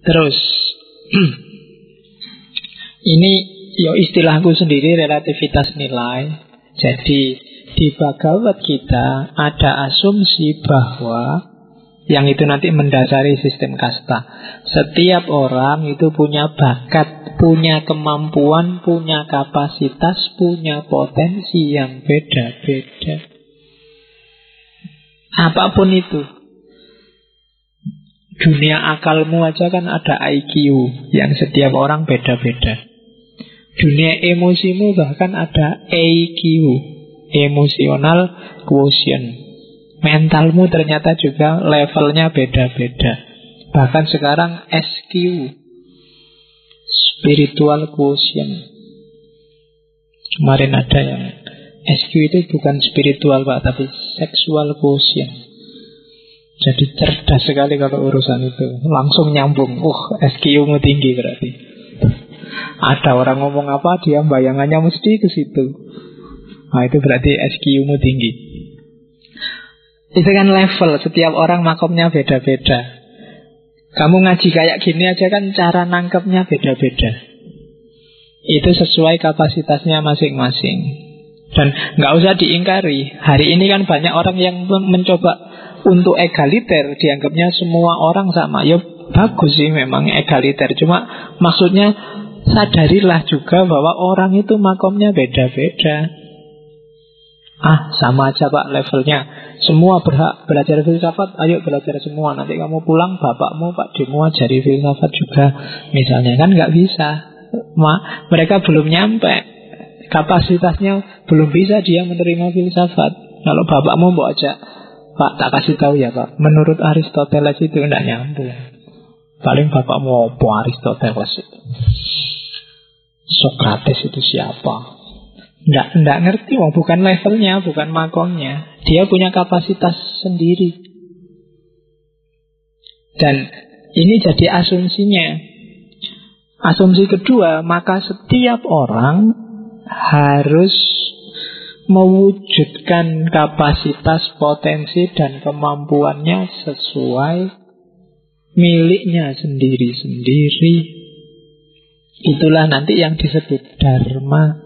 Terus ini ya istilahku sendiri, relativitas nilai. Jadi di Bhagavad Gita ada asumsi bahwa yang itu nanti mendasari sistem kasta. Setiap orang itu punya bakat, punya kemampuan, punya kapasitas, punya potensi yang beda-beda. Apapun itu. Dunia akalmu aja kan ada IQ yang setiap orang beda-beda. Dunia emosimu bahkan ada EQ, emotional quotient. Mentalmu ternyata juga levelnya beda-beda. Bahkan sekarang SQ, spiritual quotient. Kemarin ada yang SQ itu bukan spiritual Pak, tapi sexual quotient. Jadi cerdas sekali kalau urusan itu. Langsung nyambung. SQ-mu tinggi berarti. Ada orang ngomong apa, dia bayangannya mesti ke situ. Nah itu berarti SQ-mu tinggi. Itu kan level, setiap orang makomnya beda-beda. Kamu ngaji kayak gini aja kan cara nangkepnya beda-beda. Itu sesuai kapasitasnya masing-masing. Dan gak usah diingkari. Hari ini kan banyak orang yang mencoba untuk egaliter, dianggapnya semua orang sama. Ya bagus sih memang egaliter. Cuma maksudnya sadarilah juga bahwa orang itu makomnya beda-beda. Sama aja Pak levelnya. Semua berhak belajar filsafat, ayo belajar semua. Nanti kamu pulang, bapakmu, pakdimu ajari filsafat juga. Misalnya kan gak bisa. Mereka belum nyampe. Kapasitasnya belum bisa dia menerima filsafat. Kalau bapakmu mau ajak, Pak tak kasih tahu ya Pak, menurut Aristoteles itu tidak nyambung. Paling bapakmu apa Aristoteles itu? Sokrates itu siapa? Nggak ngerti, bukan levelnya, bukan makomnya. Dia punya kapasitas sendiri. Dan ini jadi asumsinya. Asumsi kedua, maka setiap orang harus mewujudkan kapasitas, potensi, dan kemampuannya sesuai miliknya sendiri-sendiri. Itulah nanti yang disebut dharma.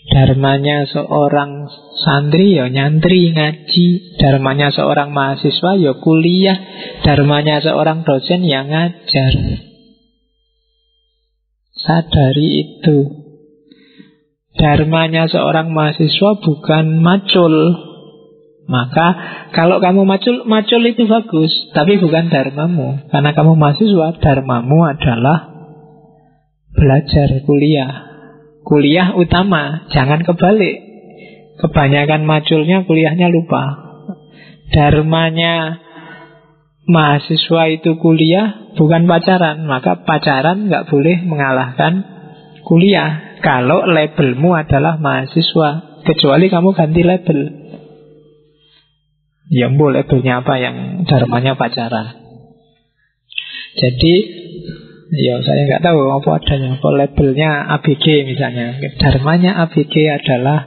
Dharmanya seorang santri ya nyantri ngaji, dharmanya seorang mahasiswa ya kuliah, dharmanya seorang dosen ya ngajar. Sadari itu. Dharmanya seorang mahasiswa bukan macul. Maka kalau kamu macul itu bagus, tapi bukan dharmamu. Karena kamu mahasiswa, dharmamu adalah belajar, kuliah. Kuliah utama, jangan kebalik. Kebanyakan maculnya kuliahnya lupa. Dharmanya mahasiswa itu kuliah, bukan pacaran. Maka pacaran gak boleh mengalahkan kuliah kalau labelmu adalah mahasiswa. Kecuali kamu ganti label. Ya boleh labelnya apa yang dharmanya pacaran. Jadi ya saya nggak tahu apa adanya. Kalau labelnya ABG misalnya, dharmanya ABG adalah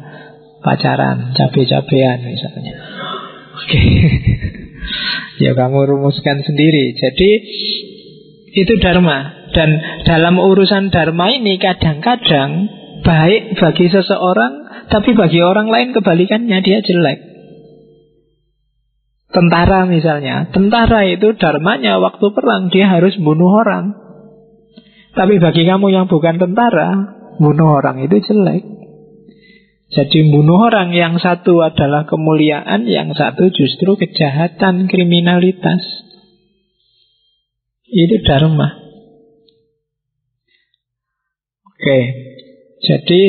pacaran, cabe-cabean misalnya. Oke. Ya kamu rumuskan sendiri. Jadi itu dharma. Dan dalam urusan dharma ini kadang-kadang baik bagi seseorang, tapi bagi orang lain kebalikannya, dia jelek. Tentara misalnya, tentara itu dharmanya waktu perang dia harus bunuh orang. Tapi bagi kamu yang bukan tentara, bunuh orang itu jelek. Jadi bunuh orang, yang satu adalah kemuliaan, yang satu justru kejahatan, kriminalitas. Itu dharma. Oke, jadi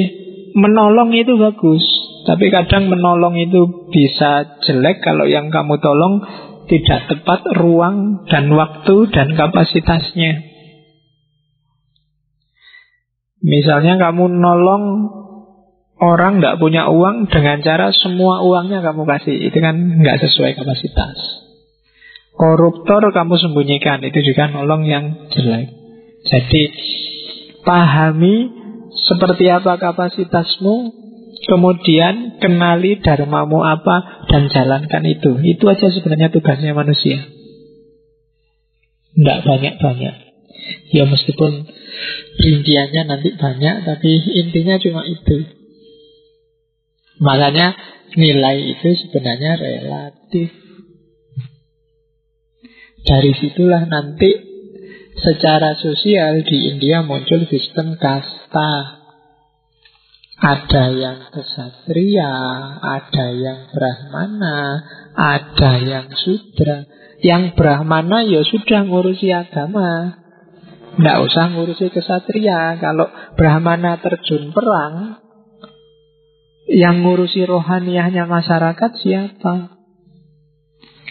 menolong itu bagus. Tapi kadang menolong itu bisa jelek kalau yang kamu tolong tidak tepat ruang dan waktu dan kapasitasnya. Misalnya kamu nolong orang gak punya uang dengan cara semua uangnya kamu kasih. Itu kan gak sesuai kapasitas. Koruptor kamu sembunyikan, itu juga nolong yang jelek. Jadi pahami seperti apa kapasitasmu, kemudian kenali dharmamu apa dan jalankan itu. Itu aja sebenarnya tugasnya manusia. Tidak banyak-banyak. Ya meskipun rinciannya nanti banyak, tapi intinya cuma itu. Makanya nilai itu sebenarnya relatif. Dari situlah nanti secara sosial di India muncul sistem kasta. Ada yang ksatria, ada yang brahmana, ada yang sudra. Yang brahmana ya sudah ngurusi agama, tidak usah ngurusi ksatria. Kalau brahmana terjun perang, yang ngurusi rohaniahnya masyarakat siapa?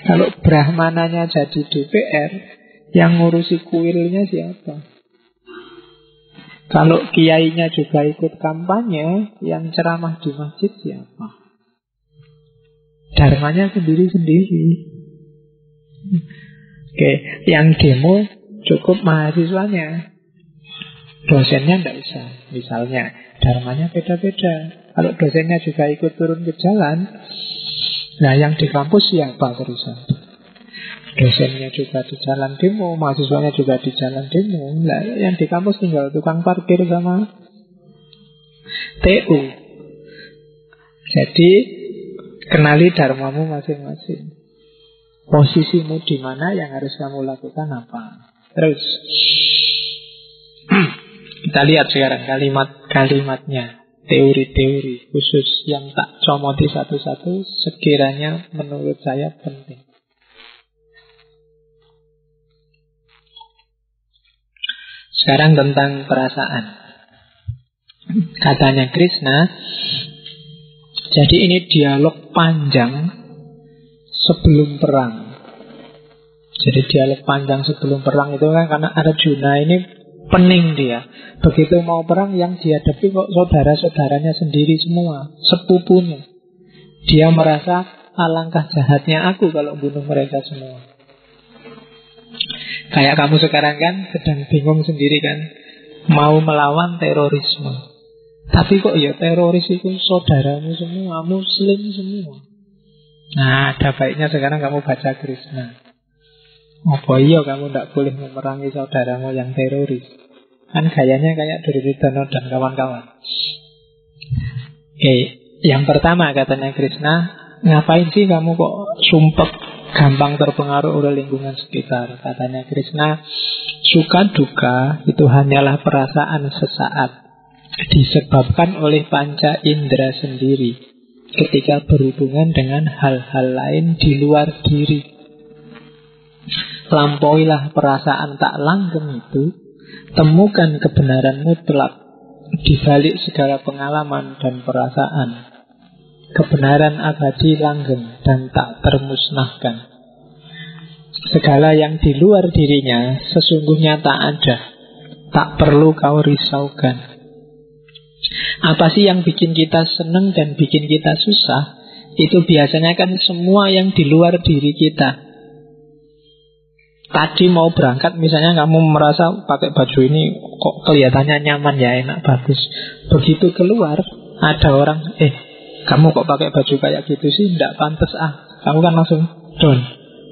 Kalau brahmananya jadi DPR, yang ngurusi kuilnya siapa? Kalau kiainya juga ikut kampanye, yang ceramah di masjid siapa? Dharmanya sendiri-sendiri. Oke, yang demo cukup mahasiswanya, dosennya tidak usah. Misalnya, dharmanya beda-beda. Kalau dosennya juga ikut turun ke jalan, nah yang di kampus siapa terusan? Dosennya juga di jalan demo, mahasiswanya juga di jalan demo. Nah, yang di kampus tinggal tukang parkir sama TU. Jadi kenali dharmamu masing-masing. Posisimu di mana, yang harus kamu lakukan apa. Terus kita lihat sekarang kalimat-kalimatnya, teori-teori khusus yang tak comoti satu-satu, sekiranya menurut saya penting. Sekarang tentang perasaan. Katanya Krishna, jadi ini dialog panjang sebelum perang. Jadi dialog panjang sebelum perang itu kan karena Arjuna ini pening dia. Begitu mau perang, yang dihadapi kok saudara-saudaranya sendiri semua, sepupunya. Dia merasa alangkah jahatnya aku kalau bunuh mereka semua. Kayak kamu sekarang kan sedang bingung sendiri kan, mau melawan terorisme. Tapi kok ya teroris itu saudaramu semua, muslim semua. Nah, ada baiknya sekarang kamu baca Krishna. Apa iya kamu tidak boleh memerangi saudaramu yang teroris? Kan gayanya kayak Duryodhana dan kawan-kawan. Oke, yang pertama katanya Krishna, ngapain sih kamu kok sumpek, gampang terpengaruh oleh lingkungan sekitar? Katanya Krishna, suka duka itu hanyalah perasaan sesaat, disebabkan oleh panca indera sendiri ketika berhubungan dengan hal-hal lain di luar diri. Lampauilah perasaan tak langgeng itu, temukan kebenaran mutlak di balik segala pengalaman dan perasaan. Kebenaran abadi, langgeng dan tak termusnahkan. Segala yang di luar dirinya sesungguhnya tak ada, tak perlu kau risaukan. Apa sih yang bikin kita senang dan bikin kita susah? Itu biasanya kan semua yang di luar diri kita. Tadi mau berangkat misalnya kamu merasa pakai baju ini kok kelihatannya nyaman ya, enak, bagus. Begitu keluar ada orang, kamu kok pakai baju kayak gitu sih, tidak pantas ah. Kamu kan langsung down.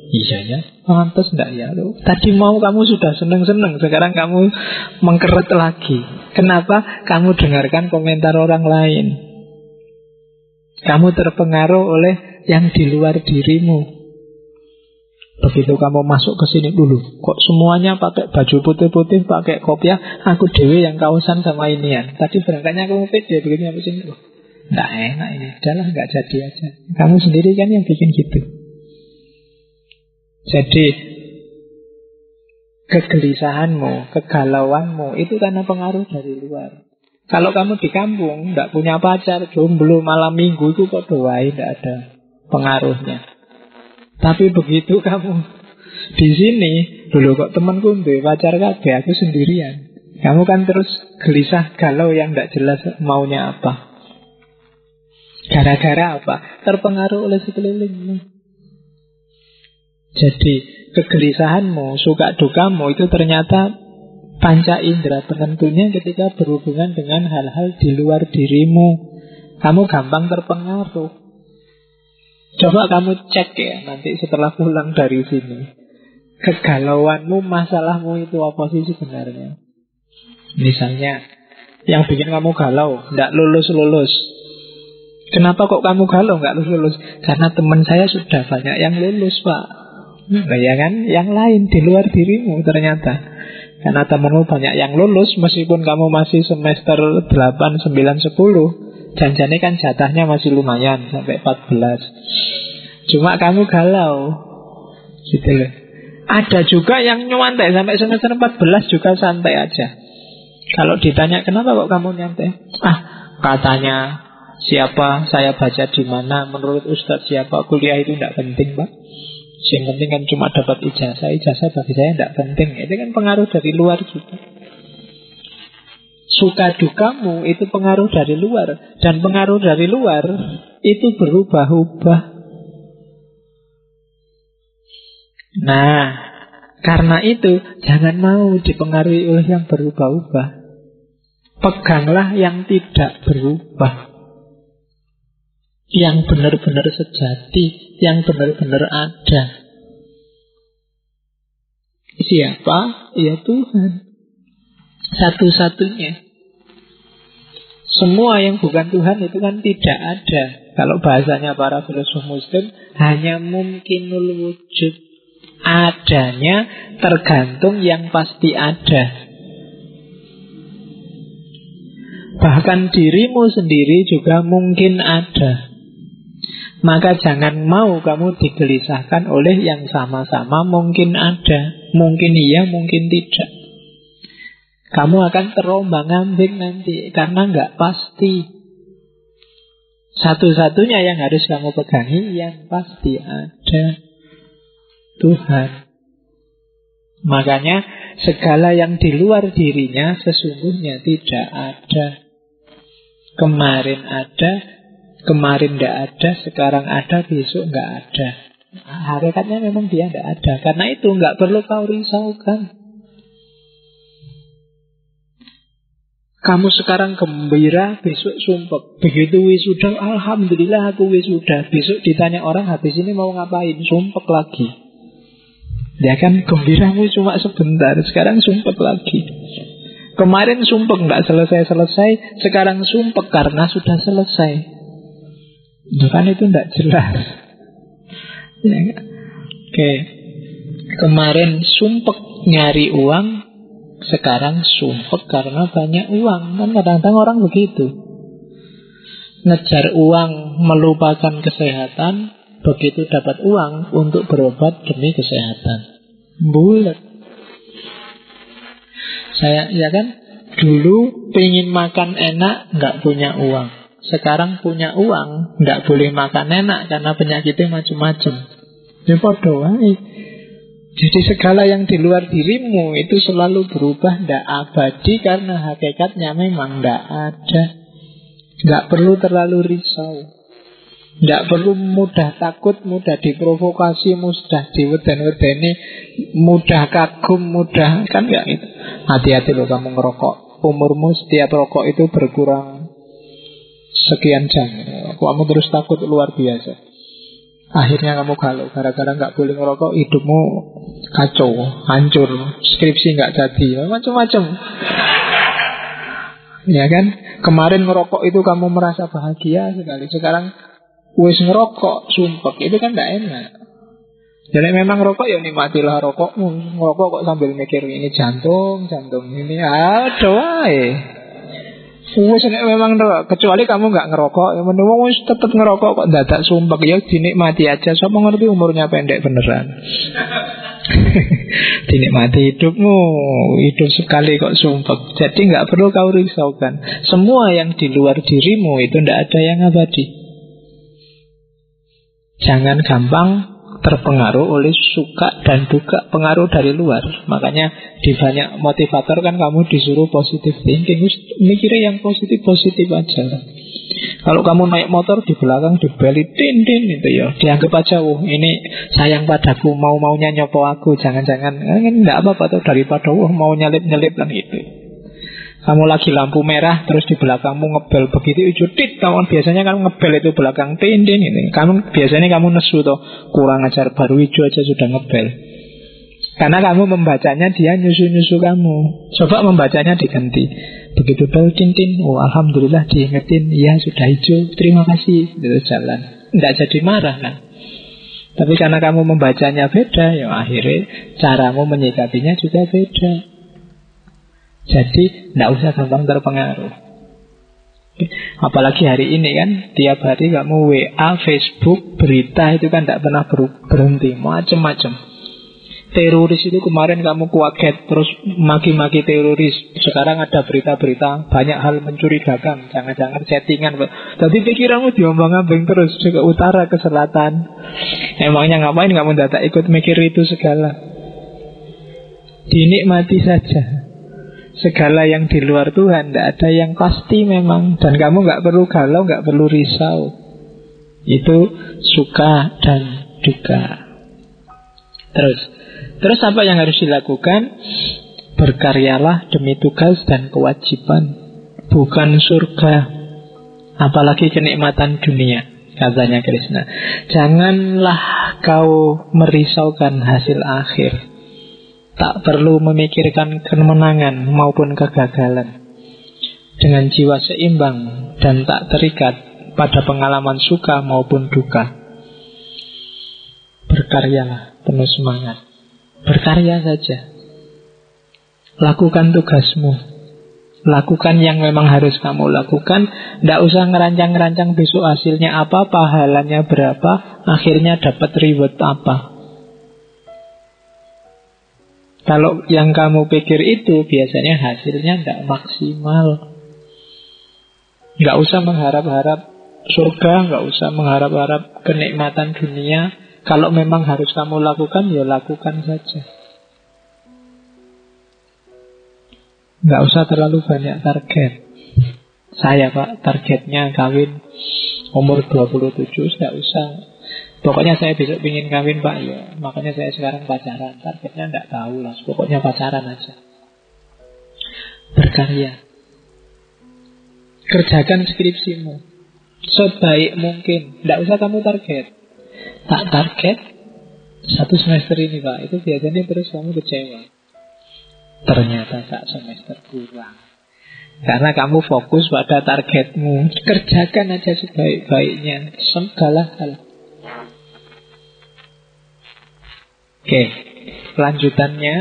Iya ya, pantas tidak ya? Loh, tadi mau kamu sudah seneng-seneng, sekarang kamu mengkeret lagi. Kenapa? Kamu dengarkan komentar orang lain. Kamu terpengaruh oleh yang di luar dirimu. Begitu kamu masuk ke sini dulu, kok semuanya pakai baju putih-putih, pakai kopiah, aku dewe yang kaosan sama inian. Tadi berangkatnya kamu pede, begini apa sini? Nggak enak ini, udahlah nggak jadi aja. Kamu sendiri kan yang bikin gitu. Jadi kegelisahanmu, kegalauanmu itu karena pengaruh dari luar. Kalau kamu di kampung, nggak punya pacar, jomblo, malam minggu itu kok doain, nggak ada pengaruhnya. Tapi begitu kamu di sini, dulu kok temanku duwe pacar kabeh, aku sendirian. Kamu kan terus gelisah, galau yang tidak jelas maunya apa. Gara-gara apa? Terpengaruh oleh sekelilingmu. Jadi kegelisahanmu, suka dukamu itu ternyata panca indera penentunya ketika berhubungan dengan hal-hal di luar dirimu. Kamu gampang terpengaruh. Coba kamu cek ya nanti setelah pulang dari sini. kegalauanmu, masalahmu itu apa sih sebenarnya? Misalnya, yang bikin kamu galau, nggak lulus-lulus. Kenapa kok kamu galau nggak lulus-lulus? Karena teman saya sudah banyak yang lulus, Pak. Nah ya kan, yang lain di luar dirimu ternyata. Karena temanmu banyak yang lulus, meskipun kamu masih semester 8, 9, 10, janjane kan jatahnya masih lumayan, sampai 14. Cuma kamu galau, gitu loh. Ada juga yang nyuantai sampai semester 14 juga santai aja. Kalau ditanya kenapa kok kamu nyantai? Katanya siapa, saya baca di mana, menurut Ustadz siapa, kuliah itu tidak penting, Pak. Yang penting kan cuma dapat ijazah. Ijazah bagi saya tidak penting. Itu kan pengaruh dari luar juga. Suka dukamu itu pengaruh dari luar. Dan pengaruh dari luar itu berubah-ubah. Nah, karena itu jangan mau dipengaruhi oleh yang berubah-ubah. Peganglah yang tidak berubah, yang benar-benar sejati, yang benar-benar ada. Siapa? Ya Tuhan. Satu-satunya. Semua yang bukan Tuhan itu kan tidak ada. Kalau bahasanya para filsuf Muslim, hanya mungkinul wujud. Adanya tergantung yang pasti ada. Bahkan dirimu sendiri juga mungkin ada. Maka jangan mau kamu digelisahkan oleh yang sama-sama mungkin ada. Mungkin iya, mungkin tidak. Kamu akan terombang-ambing nanti, karena nggak pasti. Satu-satunya yang harus kamu pegangi yang pasti ada, Tuhan. Makanya segala yang di luar dirinya sesungguhnya tidak ada. Kemarin ada, kemarin tidak ada, sekarang ada, besok nggak ada. Hakikatnya memang dia tidak ada. Karena itu nggak perlu kau risaukan. Kamu sekarang gembira, besok sumpek. Begitu wisuda, alhamdulillah aku wisuda. Besok ditanya orang habis ini mau ngapain, sumpek lagi. Ya kan, gembiramu cuma sebentar, sekarang sumpek lagi. Kemarin sumpek nggak selesai-selesai, sekarang sumpek karena sudah selesai. Itu kan itu tidak jelas. Ya, oke. Kemarin sumpek nyari uang, sekarang sumpek karena banyak uang. Kan kadang-kadang orang begitu. Ngejar uang melupakan kesehatan, begitu dapat uang untuk berobat demi kesehatan. Bulat. Saya, ya kan, dulu pengen makan enak, nggak punya uang. Sekarang punya uang, nggak boleh makan enak karena penyakitnya macam-macam. Ya podo wae. Jadi segala yang di luar dirimu itu selalu berubah, ndak abadi, karena hakikatnya memang ndak ada. Nggak perlu terlalu risau. Nggak perlu mudah takut, mudah diprovokasi, mudah diweden-wedeni, mudah kagum, mudah, kan nggak gitu. Hati-hati loh kamu ngerokok. Umurmu setiap rokok itu berkurang sekian jam. Kamu terus takut luar biasa. Akhirnya kamu galau gara-gara nggak boleh ngerokok, hidupmu kacau, hancur, skripsi nggak jadi, macam-macam. Ya kan? Kemarin ngerokok itu kamu merasa bahagia sekali. Sekarang wis ngerokok, sumpek, itu kan nggak enak. Jadi memang rokok ya nikmatilah rokokmu. Ngerokok kok sambil mikir ini jantung ini, aduh wae. Wis nek memang kecuali kamu nggak ngerokok, ya menurutmu wis tetep ngerokok kok dadak sumpek, ya dinikmati aja. Siapa ngerti umurnya pendek beneran. Dinikmati hidupmu, hidup sekali kok sumpek. Jadi nggak perlu kau risaukan. Semua yang di luar dirimu itu ndak ada yang abadi. Jangan gampang terpengaruh oleh suka dan duka, pengaruh dari luar. Makanya di banyak motivator kan kamu disuruh positive thinking, mikirnya yang positif-positif aja lah. Kalau kamu naik motor di belakang dibeli tin-tin itu ya, dianggap aja, ini sayang padaku, mau-maunya nyopo aku, jangan-jangan enggak apa-apa tuh, daripada mau nyelip-nyelip kan gitu. Kamu lagi lampu merah, terus di belakangmu ngebel begitu hijau tit, kamu biasanya kan ngebel itu belakang tin ini. Biasanya kamu nesu tuh, kurang ajar, baru hijau aja sudah ngebel. Karena kamu membacanya, dia nyusu-nyusu kamu. Coba membacanya diganti. Begitu bel tintin, oh alhamdulillah diingetin, iya sudah hijau, terima kasih. Terus jalan. Tidak jadi marah kan. Tapi karena kamu membacanya beda, ya akhirnya caramu menyikapinya juga beda. Jadi tidak usah gampang terpengaruh. Apalagi hari ini kan, tiap hari kamu WA, Facebook, berita itu kan tidak pernah berhenti, macam-macam. Teroris itu kemarin kamu kaget, terus maki-maki teroris. Sekarang ada berita-berita, banyak hal mencurigakan, jangan-jangan settingan. Tapi pikiranmu diombang-ambing terus, ke utara, ke selatan. Emangnya ngapain kamu tidak ikut mikir itu segala? Dinikmati saja. Segala yang di luar Tuhan, tidak ada yang pasti memang. Dan kamu nggak perlu galau, nggak perlu risau. Itu suka dan duka. Terus apa yang harus dilakukan? Berkaryalah demi tugas dan kewajiban, bukan surga, apalagi kenikmatan dunia, katanya Krishna. Janganlah kau merisaukan hasil akhir. Tak perlu memikirkan kemenangan maupun kegagalan. Dengan jiwa seimbang dan tak terikat pada pengalaman suka maupun duka. Berkaryalah, penuh semangat. Berkarya saja. Lakukan tugasmu. Lakukan yang memang harus kamu lakukan. Tidak usah ngerancang-ngerancang besok hasilnya apa, pahalanya berapa, akhirnya dapat reward apa. Kalau yang kamu pikir itu, biasanya hasilnya tidak maksimal. Nggak usah mengharap-harap surga, nggak usah mengharap-harap kenikmatan dunia. Kalau memang harus kamu lakukan, ya lakukan saja. Nggak usah terlalu banyak target. Saya Pak, targetnya kawin umur 27, nggak usah. Pokoknya saya besok ingin kawin Pak, ya makanya saya sekarang pacaran. Targetnya nggak tahu lah, pokoknya pacaran aja. Berkarya. Kerjakan skripsimu sebaik mungkin. Nggak usah kamu target. Tak target 1 semester ini Pak, itu biasanya terus kamu kecewa. Ternyata sak semester kurang. Karena kamu fokus pada targetmu. Kerjakan aja sebaik-baiknya segala hal. Oke, lanjutannya,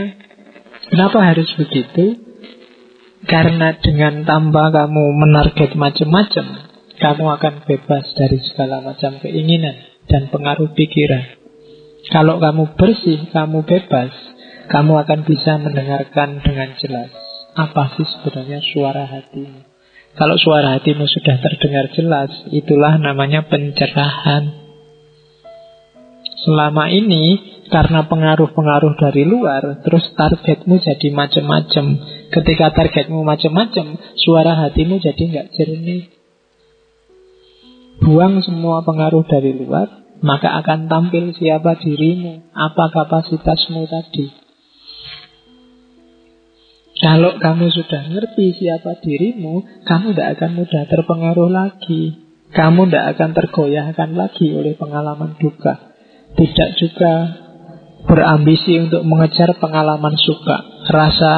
kenapa harus begitu? Karena dengan tanpa kamu menarget macam-macam, kamu akan bebas dari segala macam keinginan dan pengaruh pikiran. Kalau kamu bersih, kamu bebas, kamu akan bisa mendengarkan dengan jelas apa sih sebenarnya suara hatimu. Kalau suara hatimu sudah terdengar jelas, itulah namanya pencerahan. Selama ini, karena pengaruh-pengaruh dari luar, terus targetmu jadi macam-macam. Ketika targetmu macam-macam, suara hatimu jadi nggak jernih. Buang semua pengaruh dari luar, maka akan tampil siapa dirimu, apa kapasitasmu tadi. Kalau kamu sudah ngerti siapa dirimu, kamu tidak akan mudah terpengaruh lagi. Kamu tidak akan tergoyahkan lagi oleh pengalaman duka. Tidak juga berambisi untuk mengejar pengalaman suka. Rasa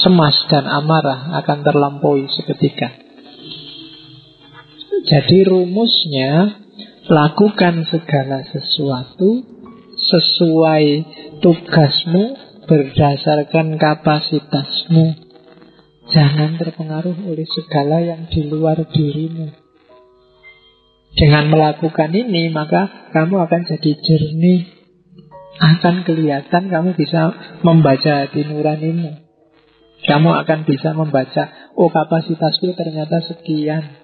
cemas dan amarah akan terlampaui seketika. Jadi rumusnya, lakukan segala sesuatu sesuai tugasmu berdasarkan kapasitasmu. Jangan terpengaruh oleh segala yang di luar dirimu. Dengan melakukan ini, maka kamu akan jadi jernih. Akan kelihatan kamu bisa membaca hati nuranimu. Kamu akan bisa membaca, oh kapasitasku ternyata sekian.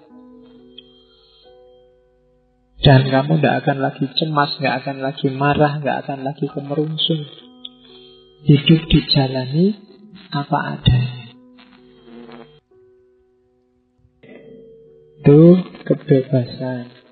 Dan kamu tidak akan lagi cemas, tidak akan lagi marah, tidak akan lagi kemerungsung. Hidup dijalani apa adanya. Itu kebebasan.